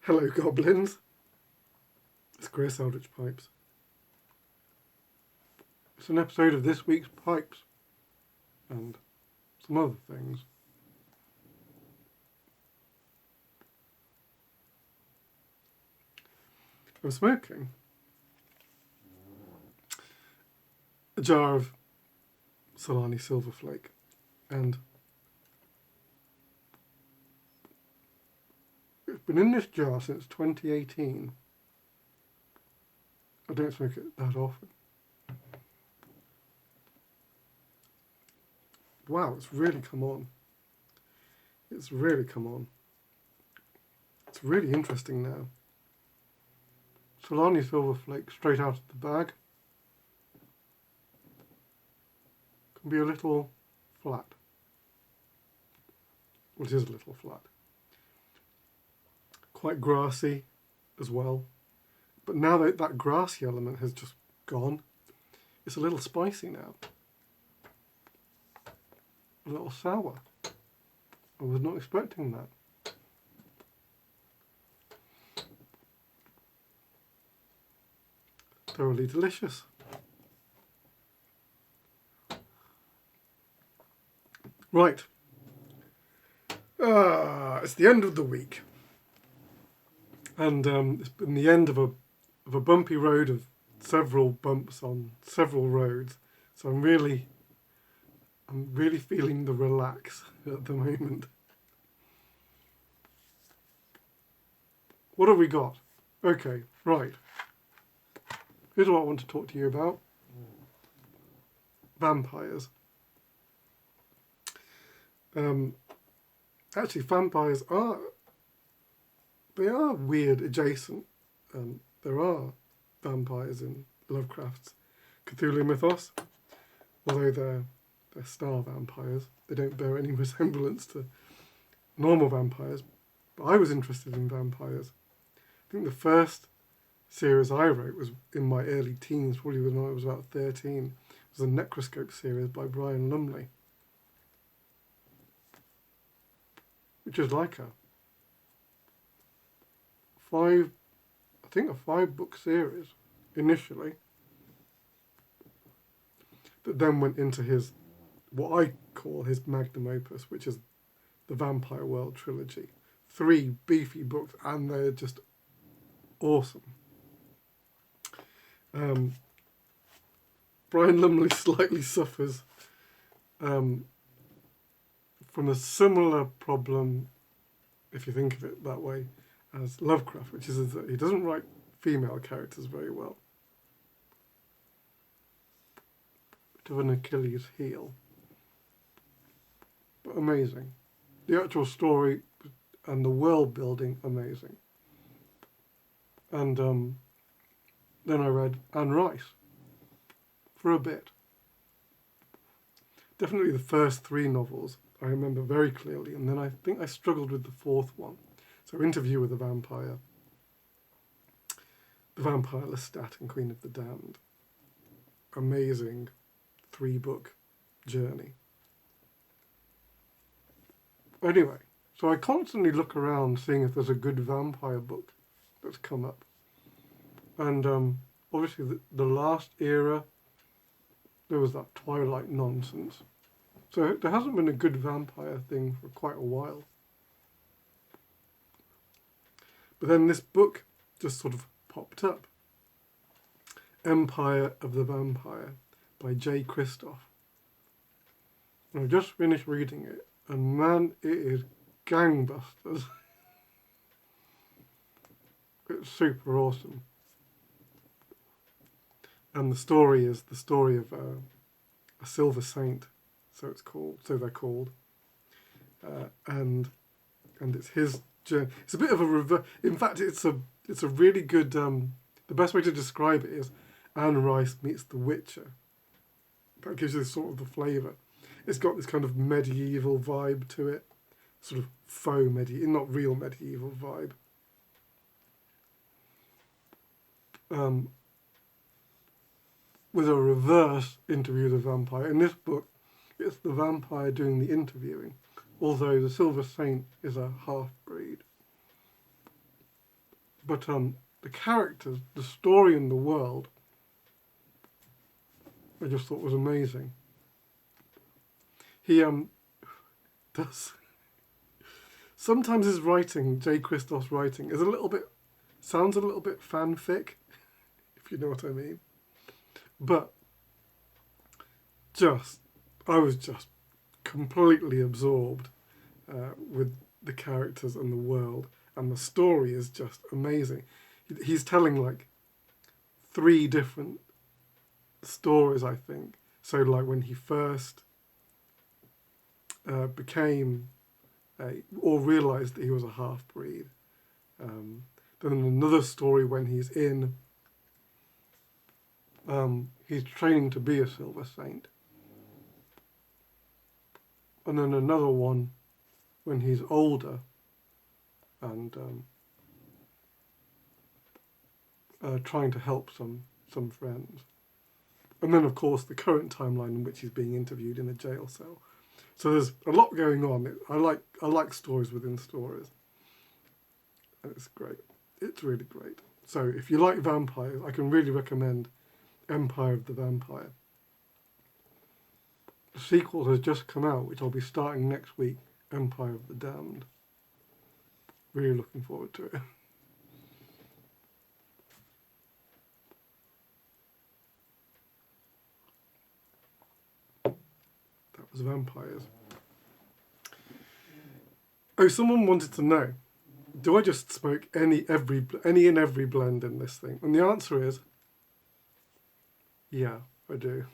Hello, goblins. It's Chris, Eldritch Pipes. It's an episode of this week's Pipes and some other things. I'm smoking a jar of Solani Silver Flake, and it's been in this jar since 2018. I don't smoke it that often. Wow, it's really come on. It's really come on. It's really interesting now. Solani Silver Flake straight out of the bag. Can be a little flat. Well, it is a little flat. Quite grassy as well. But now that that grassy element has just gone, it's a little spicy now. A little sour. I was not expecting that. Thoroughly delicious. Right. It's the end of the week. And it's been the end of a bumpy road of several bumps on several roads. So I'm really feeling the relax at the moment. What have we got? Okay, right. Here's what I want to talk to you about. Vampires. Actually, vampires are weird adjacent. There are vampires in Lovecraft's Cthulhu mythos, although they're star vampires. They don't bear any resemblance to normal vampires. But I was interested in vampires. I think the first series I wrote was in my early teens, probably when I was about 13. It was a Necroscope series by Brian Lumley, which is like a 5-book series initially, that then went into his, what I call his magnum opus, which is the Vampire World trilogy. 3 beefy books, and they're just awesome. Brian Lumley slightly suffers from a similar problem, if you think of it that way, as Lovecraft, which is that he doesn't write female characters very well. Bit of an Achilles heel. But amazing. The actual story and the world building, amazing. And then I read Anne Rice for a bit. Definitely the first 3 novels I remember very clearly, and then I think I struggled with the 4th one. So Interview with the Vampire, The Vampire Lestat and Queen of the Damned. Amazing 3-book journey. Anyway, so I constantly look around seeing if there's a good vampire book that's come up. And obviously the last era, there was that Twilight nonsense. So there hasn't been a good vampire thing for quite a while. But then this book just sort of popped up. Empire of the Vampire by J. Christoph. And I just finished reading it, and man, it is gangbusters. It's super awesome. And the story is the story of a silver saint, so they're called, and it's his journey. It's a bit of a reverse. In fact, it's a really good. The best way to describe it is Anne Rice meets The Witcher. That gives you sort of the flavour. It's got this kind of medieval vibe to it, sort of faux medieval, not real medieval vibe. With a reverse Interview with the Vampire. In this book, it's the vampire doing the interviewing, although the Silver Saint is a half-breed. But the characters, the story and the world, I just thought was amazing. He does... Sometimes his writing, J. Christoph's writing, is sounds a little bit fanfic, if you know what I mean. But I was just completely absorbed with the characters and the world, and the story is just amazing. He's telling like 3 different stories, I think. So like when he first became or realised that he was a half-breed. Then another story when he's training to be a Silver Saint. And then another one when he's older and trying to help some friends. And then, of course, the current timeline in which he's being interviewed in a jail cell. So there's a lot going on. I like stories within stories. And it's great. It's really great. So if you like vampires, I can really recommend Empire of the Vampire. The sequel has just come out, which I'll be starting next week, Empire of the Damned. Really looking forward to it. That was vampires. Oh, someone wanted to know, do I just smoke any and every blend in this thing? And the answer is, yeah, I do.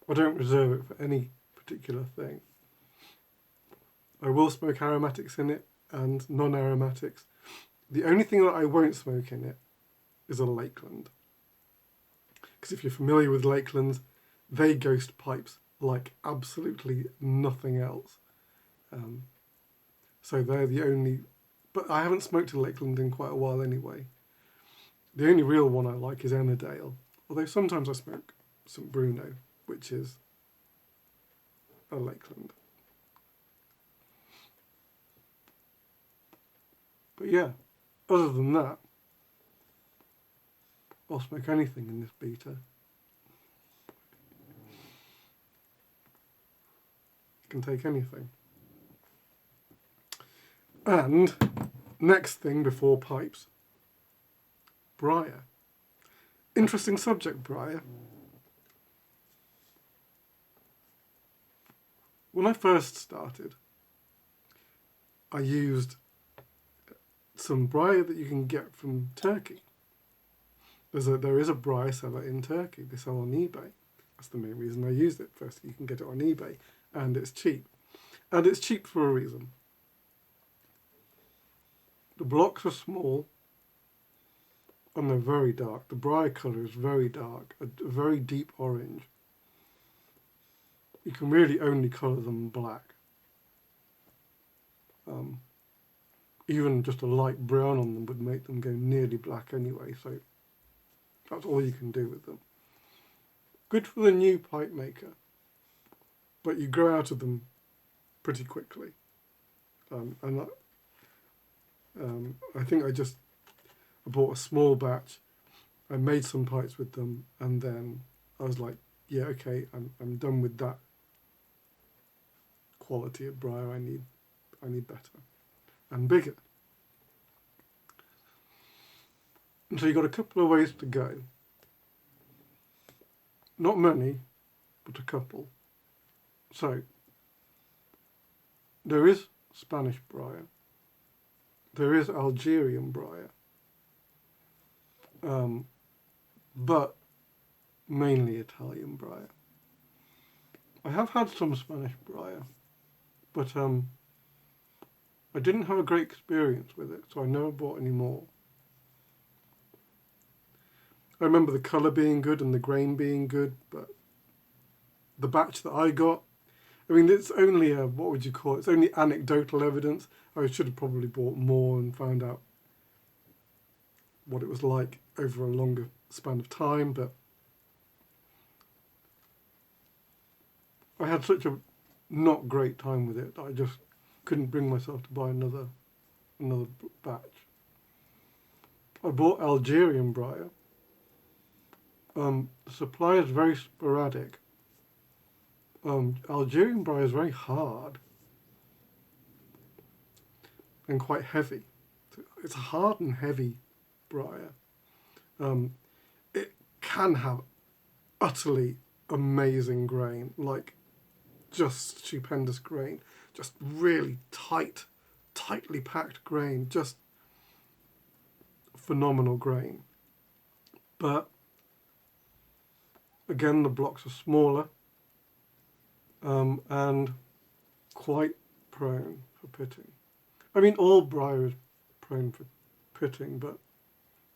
I don't reserve it for any particular thing. I will smoke aromatics in it and non-aromatics. The only thing that I won't smoke in it is a Lakeland. Because if you're familiar with Lakelands, they ghost pipes like absolutely nothing else. So they're the only... But I haven't smoked a Lakeland in quite a while anyway. The only real one I like is Emmerdale. Although sometimes I smoke St. Bruno, which is a Lakeland. But yeah, other than that, I'll smoke anything in this beta. You can take anything. And next thing before pipes, briar. Interesting subject, briar. When I first started, I used some briar that you can get from Turkey. There is a briar seller in Turkey. They sell on eBay. That's the main reason I used it. First, you can get it on eBay, and it's cheap. And it's cheap for a reason. The blocks are small, and they're very dark. The briar colour is very dark, a very deep orange. You can really only colour them black. Even just a light brown on them would make them go nearly black anyway, so that's all you can do with them. Good for the new pipe maker, but you grow out of them pretty quickly. I think I bought a small batch. I made some pipes with them, and then I was like, yeah, okay, I'm done with that quality of briar. I need better and bigger. And so you've got a couple of ways to go. Not many, but a couple. So there is Spanish briar. There is Algerian briar. But mainly Italian briar. I have had some Spanish briar, but I didn't have a great experience with it, so I never bought any more. I remember the colour being good and the grain being good, but the batch that I got, I mean, it's only what would you call it? It's only anecdotal evidence. I should have probably bought more and found out what it was like over a longer span of time, but I had such a not great time with it that I just couldn't bring myself to buy another batch. I bought Algerian briar. The supply is very sporadic. Algerian briar is very hard and quite heavy. It's a hard and heavy briar. It can have utterly amazing grain, like just stupendous grain, just really tightly packed grain, just phenomenal grain. But again, the blocks are smaller and quite prone for pitting. I mean, all briar is prone for pitting, but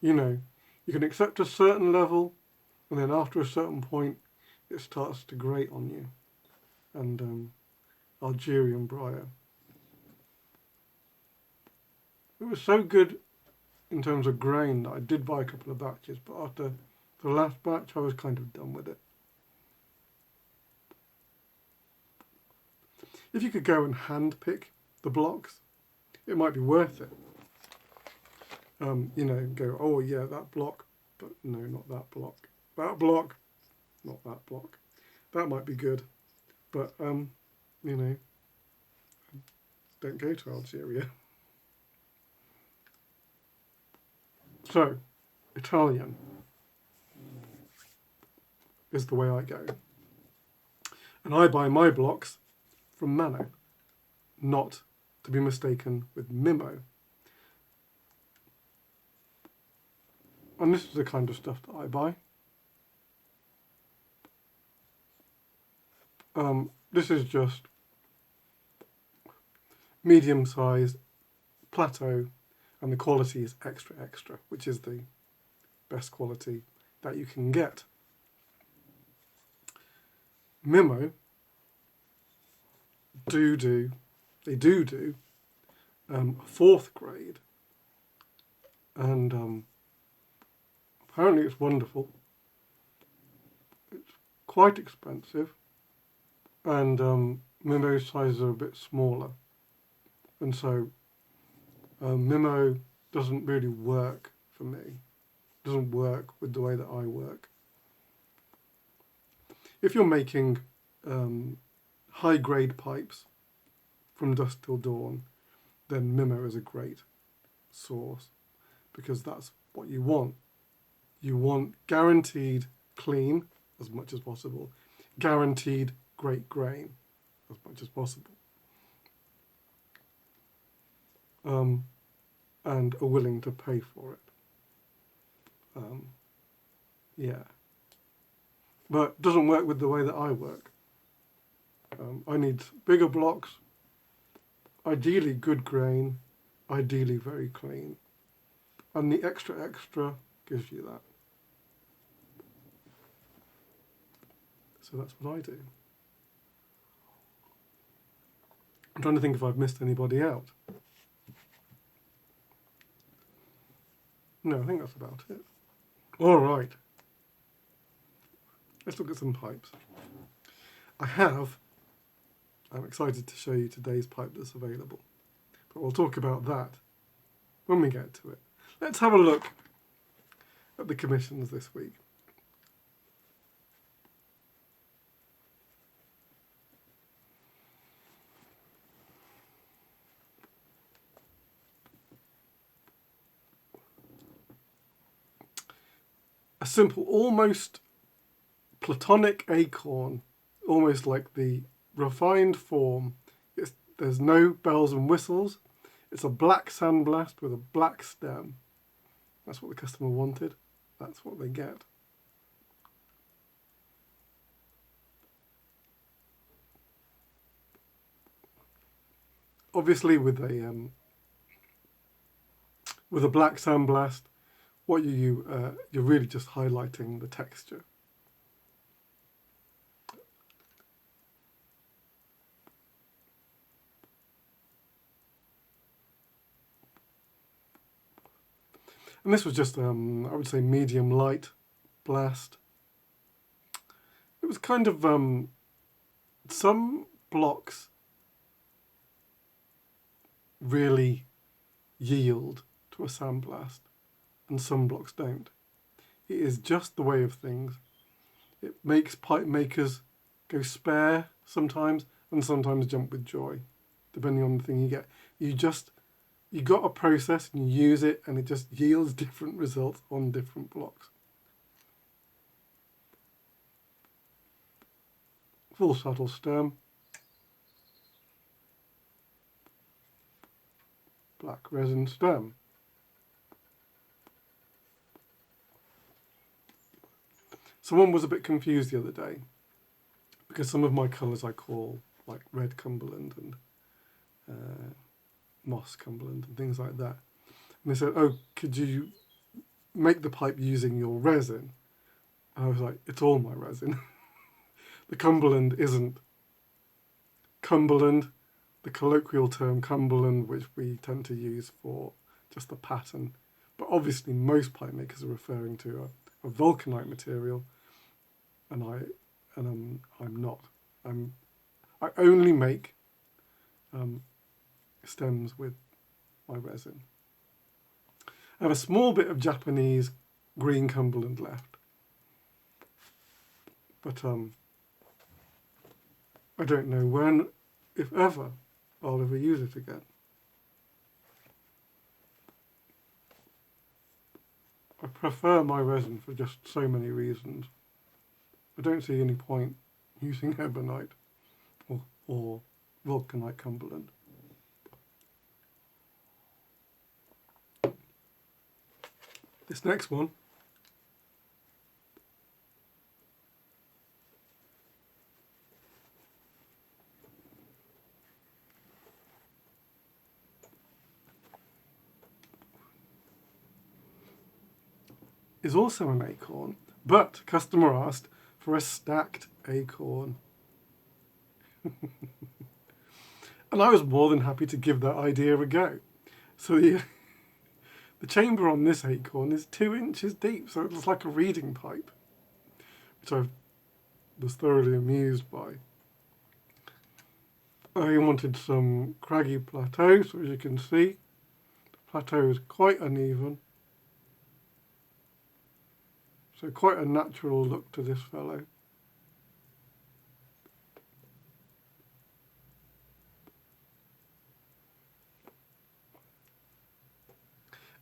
you know, you can accept a certain level, and then after a certain point, it starts to grate on you. And Algerian briar, it was so good in terms of grain that I did buy a couple of batches, but after the last batch, I was kind of done with it. If you could go and hand pick the blocks, it might be worth it. You know, go, oh yeah, that block, but no, not that block. That block, not that block. That might be good, but you know, don't go to Algeria. So, Italian is the way I go. And I buy my blocks from Mano, not to be mistaken with Mimo. And this is the kind of stuff that I buy. This is just medium-sized plateau, and the quality is extra, which is the best quality that you can get. Mimo do a fourth grade, and apparently it's wonderful. It's quite expensive, and Mimo's sizes are a bit smaller, and so Mimo doesn't really work for me. Doesn't work with the way that I work. If you're making high-grade pipes from dusk till dawn, then Mimo is a great source, because that's what you want. You want guaranteed clean as much as possible, guaranteed great grain as much as possible, and are willing to pay for it. Yeah. But it doesn't work with the way that I work. I need bigger blocks, ideally good grain, ideally very clean. And the extra gives you that. So that's what I do. I'm trying to think if I've missed anybody out. No, I think that's about it. All right. Let's look at some pipes. I'm excited to show you today's pipe that's available, but we'll talk about that when we get to it. Let's have a look at the commissions this week. A simple, almost platonic acorn, almost like the refined form. There's no bells and whistles. It's a black sandblast with a black stem. That's what the customer wanted. That's what they get. Obviously, with a black sandblast, what you're really just highlighting the texture. And this was just, I would say, medium light blast. It was kind of, some blocks really yield to a sandblast. and some blocks don't. It is just the way of things. It makes pipe makers go spare sometimes and sometimes jump with joy, depending on the thing you get. You got a process and you use it and it just yields different results on different blocks. Full shuttle stem. Black resin stem. Someone was a bit confused the other day because some of my colours I call like red Cumberland and moss Cumberland and things like that. And they said, oh, could you make the pipe using your resin? And I was like, it's all my resin. The Cumberland isn't Cumberland, the colloquial term Cumberland, which we tend to use for just the pattern. But obviously most pipe makers are referring to a vulcanite material, and I'm not. I only make stems with my resin. I have a small bit of Japanese green Cumberland left, but I don't know when, if ever, I'll ever use it again. I prefer my resin for just so many reasons. I don't see any point using ebonite or vulcanite Cumberland. This next one is also an acorn, but customer asked for a stacked acorn. And I was more than happy to give that idea a go. So the chamber on this acorn is 2 inches deep, so it looks like a reading pipe, which I was thoroughly amused by. I wanted some craggy plateau, so as you can see, the plateau is quite uneven. So quite a natural look to this fellow.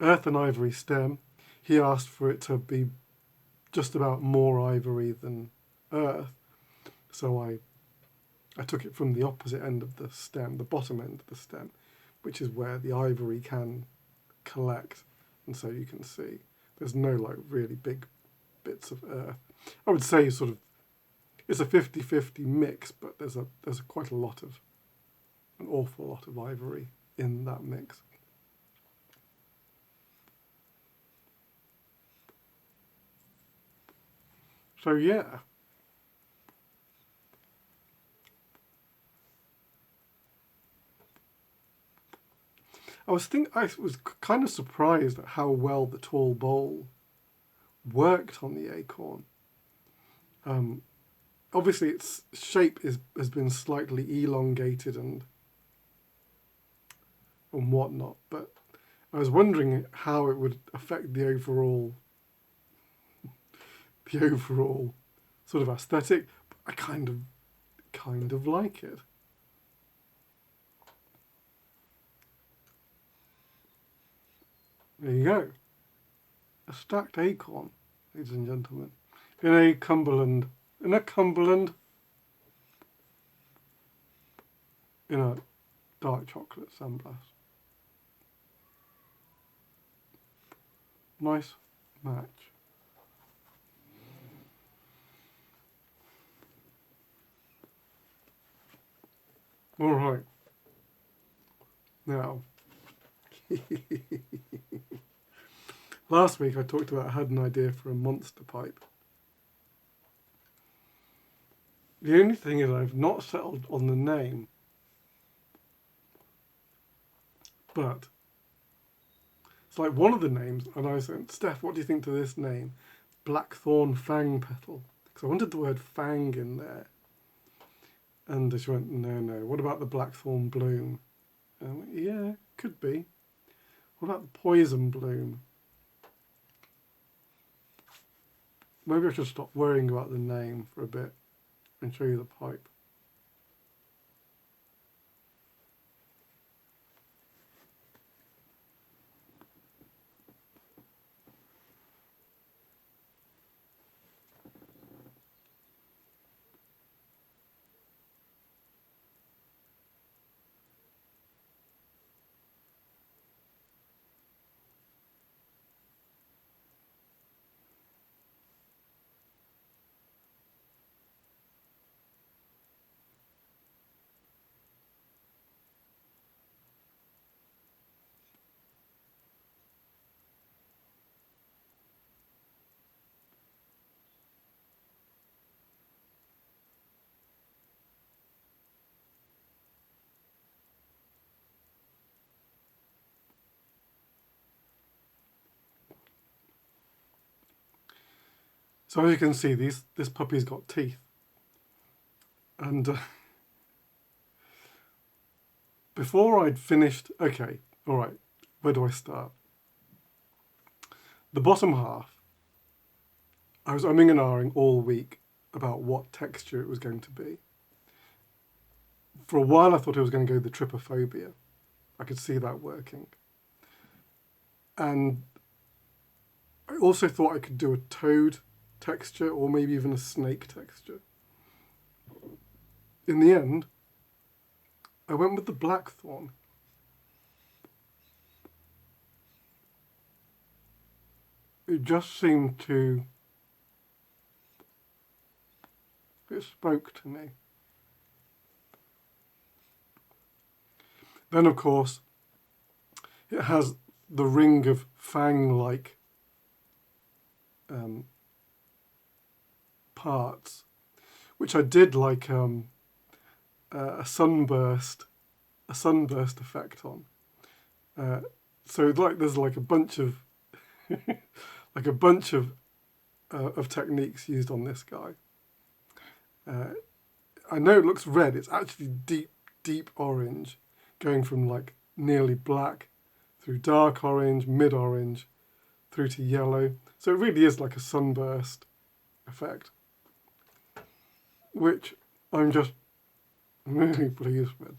Earth and ivory stem. He asked for it to be just about more ivory than earth. So I took it from the opposite end of the stem, the bottom end of the stem, which is where the ivory can collect. And so you can see there's no like really big bits of earth. I would say sort of it's a 50-50 mix, but there's quite an awful lot of ivory in that mix. So yeah. I was kind of surprised at how well the tall bowl worked on the acorn. Obviously its shape has been slightly elongated and whatnot, but I was wondering how it would affect the overall sort of aesthetic. But I kind of like it. There you go. A stacked acorn, ladies and gentlemen. In a Cumberland, in a dark chocolate sandblast. Nice match. All right. Now, last week I talked about I had an idea for a monster pipe. The only thing is I've not settled on the name, but it's like one of the names, and I said, Steph, what do you think to this name? Blackthorn Fang Petal. Because I wanted the word fang in there. And she went, no, what about the Blackthorn Bloom? And I went, yeah, could be. What about the Poison Bloom? maybe I should stop worrying about the name for a bit and show you the pipe. So as you can see, this puppy's got teeth. And before I'd finished, okay, all right, where do I start? The bottom half, I was umming and ahhing all week about what texture it was going to be. For a while I thought it was going to go the trypophobia. I could see that working. And I also thought I could do a toad texture or maybe even a snake texture. In the end, I went with the blackthorn. It just seemed to, it spoke to me. Then of course, it has the ring of fang-like parts, which I did like a sunburst effect on. So like there's like a bunch of like a bunch of techniques used on this guy. I know it looks red. It's actually deep orange, going from like nearly black through dark orange, mid-orange, through to yellow. So it really is like a sunburst effect, which I'm just really pleased with.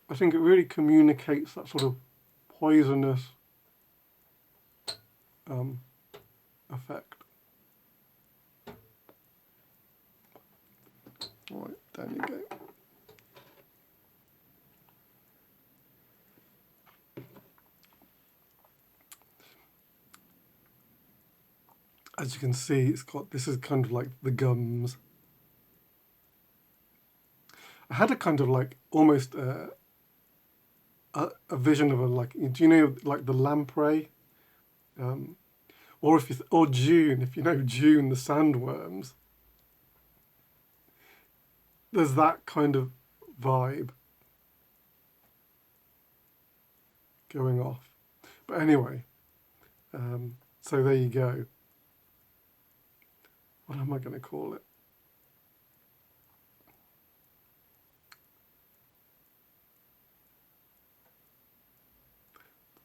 I think it really communicates that sort of poisonous effect. All right, down you go. As you can see, it's got, this is kind of like the gums. I had a kind of like almost a vision of a, like, do you know like the lamprey? Or or June, if you know June, the sandworms. There's that kind of vibe going off. But anyway, so there you go. What am I going to call it?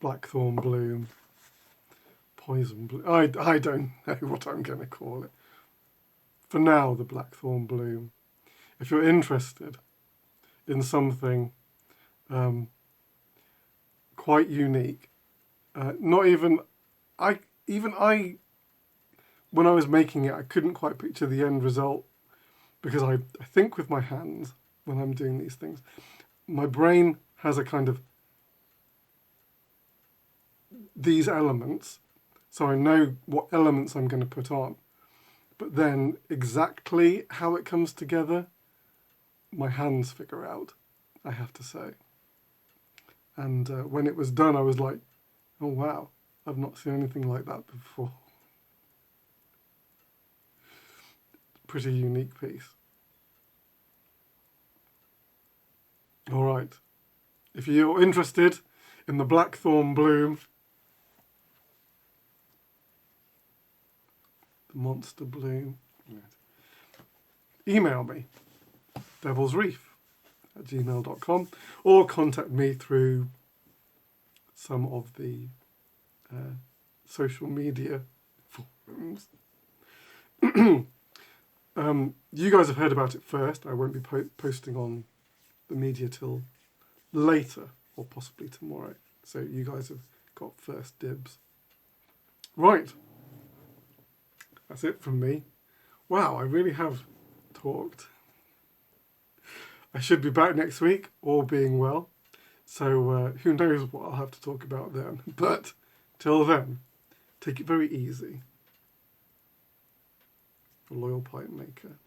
Blackthorn bloom, poison bloom. I don't know what I'm going to call it. For now, the blackthorn bloom. If you're interested in something quite unique, not even I when I was making it, I couldn't quite picture the end result because I think with my hands when I'm doing these things, my brain has a kind of these elements, so I know what elements I'm going to put on, but then exactly how it comes together, my hands figure out, I have to say. And when it was done, I was like, oh wow, I've not seen anything like that before. Pretty unique piece. All right, if you're interested in the blackthorn bloom, the monster bloom, email me, devilsreef@gmail.com, or contact me through some of the social media forums. You guys have heard about it first. I won't be posting on the media till later, or possibly tomorrow. So you guys have got first dibs. Right. That's it from me. Wow, I really have talked. I should be back next week, all being well. So who knows what I'll have to talk about then. But till then, take it very easy. A loyal pipe maker.